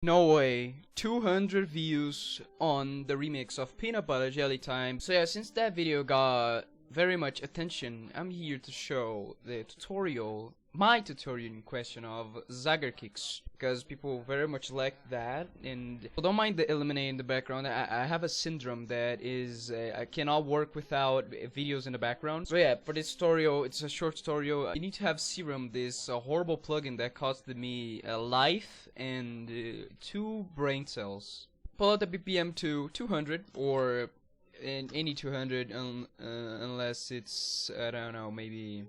No way. 200 views on the remix of Peanut Butter Jelly Time. So yeah, since that video got very much attention, I'm here to show the tutorial, my tutorial in question of Zaag kicks, because people very much like that. And don't mind the eliminating the background. I have a syndrome that is I cannot work without videos in the background. So yeah, for this tutorial, it's a short tutorial. You need to have Serum, this horrible plugin that cost me a life and 2 brain cells. Pull out the BPM to 200 or in any 200 unless it's, I don't know, maybe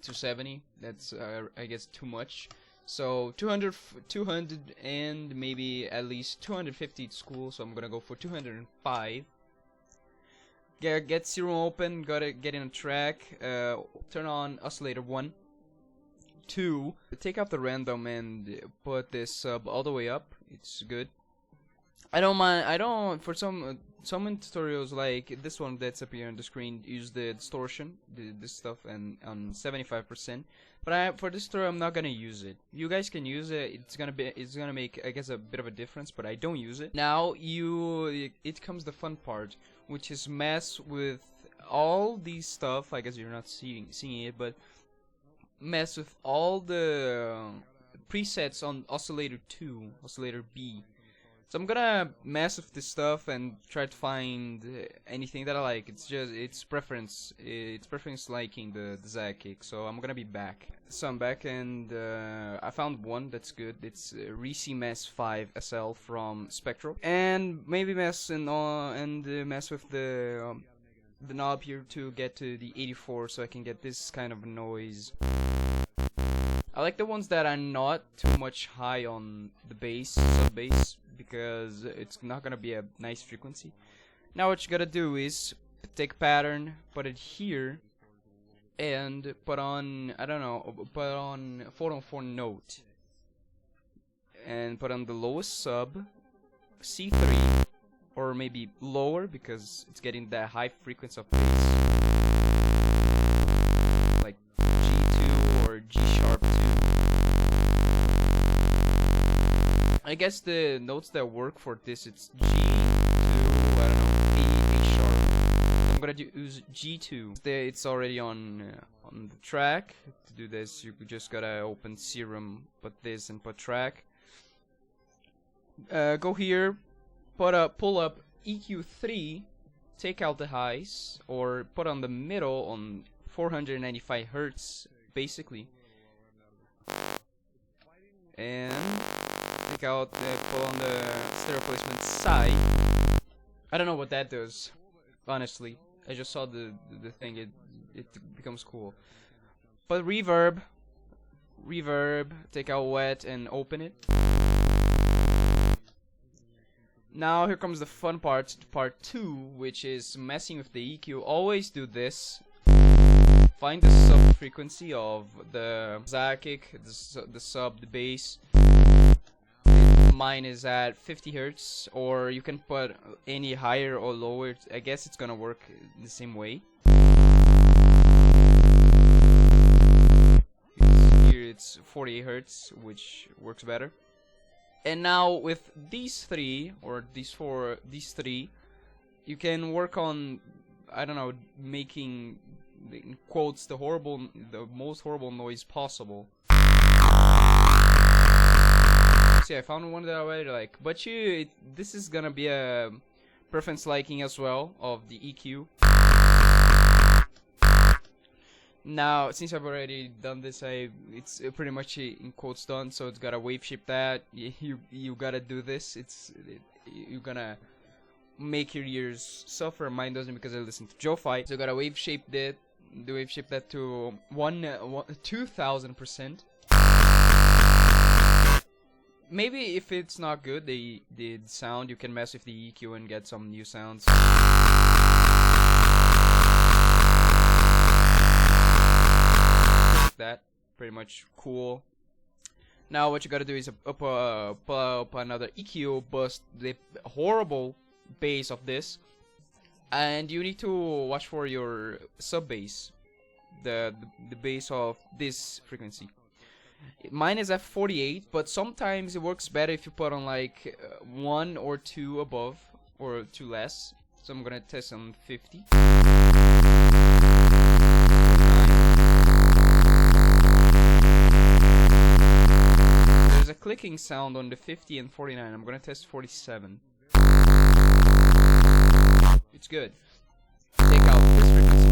270. That's I guess too much. So 200 and maybe at least 250 at school, so I'm gonna go for 205. Get Serum open, gotta get in a track, turn on oscillator 1, 2, take out the random and put this sub all the way up. It's good. I don't mind. For some tutorials like this one that's up here on the screen, use the distortion, this stuff, and on 75%. But for this tutorial, I'm not gonna use it. You guys can use it. It's gonna make, I guess, a bit of a difference, but I don't use it. Now it comes the fun part, which is mess with all these stuff. I guess you're not seeing it, but mess with all the presets on oscillator 2, oscillator B. So I'm gonna mess with this stuff and try to find anything that I like. It's preference liking the Zaag kick. So I'm gonna be back. So I'm back and I found one that's good. It's Reci Mess 5 SL from Spectral, and maybe mess mess with the knob here to get to the 84, so I can get this kind of noise. I like the ones that are not too much high on the bass, sub bass, because it's not gonna be a nice frequency. Now what you gotta do is take pattern, put it here, and put on, I don't know, put on 4-on-4 note, and put on the lowest sub, C3, or maybe lower because it's getting that high frequency of bass, like G2 or G sharp 2. I guess the notes that work for this, it's G to, I don't know, A sharp. I'm gonna use G2. It's already on the track. To do this, you just gotta open Serum, put this, and put track. Go here, pull up EQ3, take out the highs, or put on the middle on 495 Hertz, basically, and take out pull on the stereo placement side. I don't know what that does, honestly. I just saw the thing. It becomes cool. But reverb, take out wet and open it. Now here comes the fun part 2, which is messing with the EQ. Always do this. Find the sub frequency of the Zaag kick, the sub, the bass. Mine is at 50 Hertz, or you can put any higher or lower. I guess it's gonna work the same way. Here it's 48 Hertz, which works better. And now with these three, or these three, you can work on, I don't know, making, in quotes, the most horrible noise possible. See, I found one that I already like, but this is gonna be a preference liking as well of the EQ. Now, since I've already done this, it's pretty much in quotes done. So it's gotta wave shape that. You gotta do this. You're gonna make your ears suffer. Mine doesn't because I listen to Joe-Fi. So you gotta wave shape that. Wave shape that to 2000%. Maybe if it's not good, the sound, you can mess with the EQ and get some new sounds. That pretty much cool. Now what you gotta do is up another EQ, bust the horrible bass of this, and you need to watch for your sub bass, the bass of this frequency. Mine is at 48, but sometimes it works better if you put on like 1 or 2 above or 2 less. So I'm gonna test on 50. There's a clicking sound on the 50 and 49. I'm gonna test 47. It's good. Take out this frequency.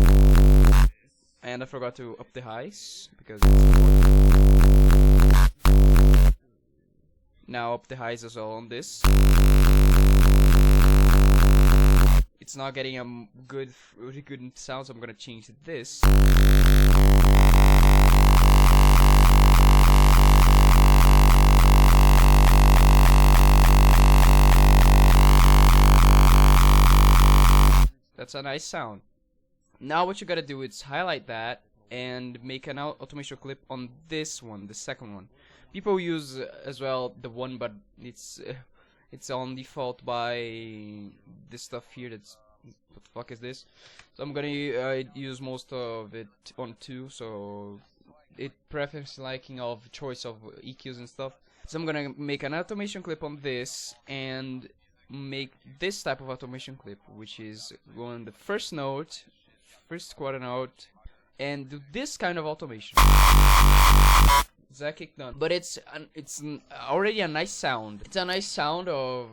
And I forgot to up the highs because it's important. Now up the highs as well on this. It's not getting a really good sound, so I'm gonna change this. That's a nice sound. Now what you gotta do is highlight that and make an automation clip on this one, the second one. People use as well the one, but it's on default by this stuff here. That's what the fuck is this? So I'm gonna use most of it on 2. So it preference liking of choice of EQs and stuff. So I'm gonna make an automation clip on this and make this type of automation clip, which is go on the first note, first quarter note, and do this kind of automation. Zaag kick done. But it's already a nice sound. It's a nice sound of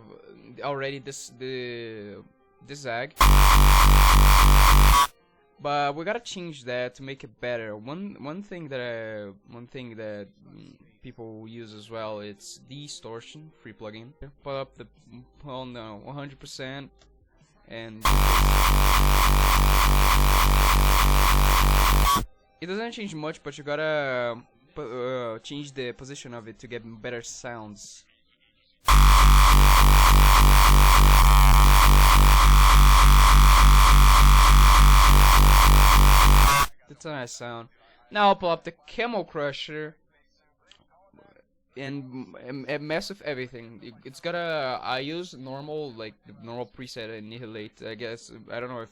already the Zaag. But we gotta change that to make it better. One thing that people use as well, it's distortion, free plugin. Put up the on 100% and it doesn't change much, but you gotta change the position of it to get better sounds. That's a nice sound. Now I'll pull up the Camel Crusher and mess with everything. It's got I use normal, like the normal preset and Annihilate. I guess I don't know if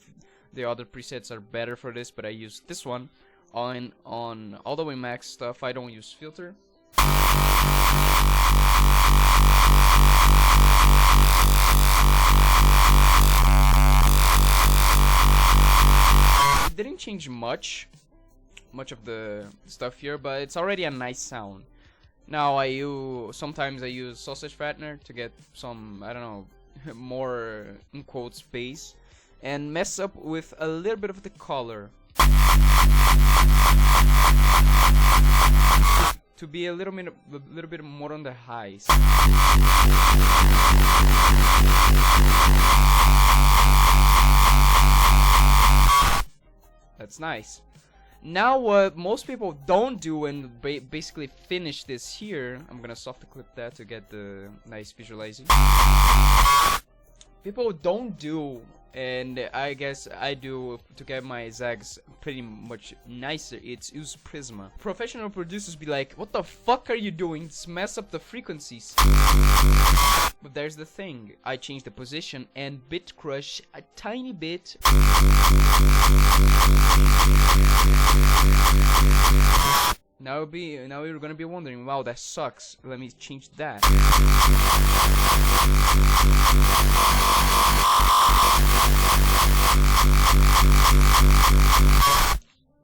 the other presets are better for this, but I use this one on all the way max stuff. I don't use filter. It didn't change much of the stuff here, but it's already a nice sound. Now sometimes I use sausage fattener to get some, I don't know, more in quotes bass, and mess up with a little bit of the color to be a little bit more on the highs. That's nice. Now what most people don't do and basically finish this here, I'm gonna soft clip that to get the nice visualizing. People don't do, and I guess I do to get my Zaags pretty much nicer, it's use Prisma. Professional producers be like, what the fuck are you doing? Just mess up the frequencies. But there's the thing, I change the position and bit crush a tiny bit. Now you're gonna be wondering, wow, that sucks. Let me change that.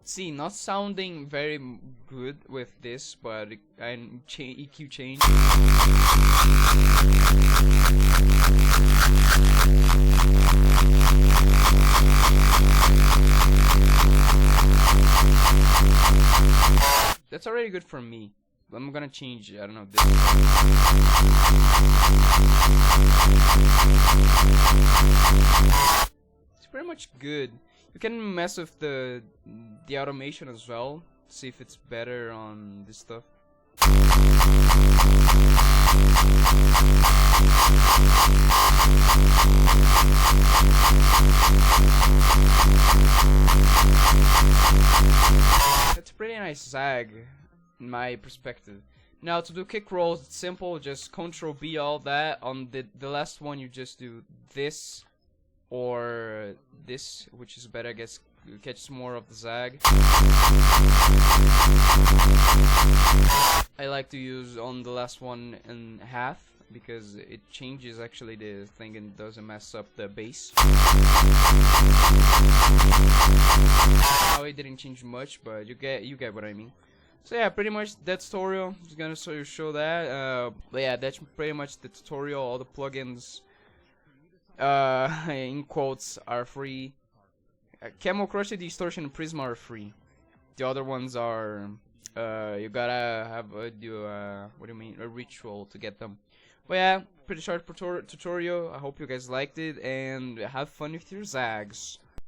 See, not sounding very good with this, but I EQ change. That's already good for me. I'm gonna change, I don't know, this. It's pretty much good. You can mess with the automation as well, see if it's better on this stuff. It's a pretty nice Zaag, in my perspective. Now to do kick rolls, it's simple, just Control B all that. On the last one you just do this or this, which is better, I guess, catches more of the Zaag. I like to use on the last one and half because it changes actually the thing and doesn't mess up the bass. Now it didn't change much, but you get what I mean. So yeah, pretty much that tutorial. Just gonna show that. But yeah, that's pretty much the tutorial. All the plugins, in quotes, are free. Camel Crusher, Distortion, and Prisma are free. The other ones are, you gotta have what do you mean, a ritual to get them. But yeah, pretty short tutorial. I hope you guys liked it and have fun with your Zags.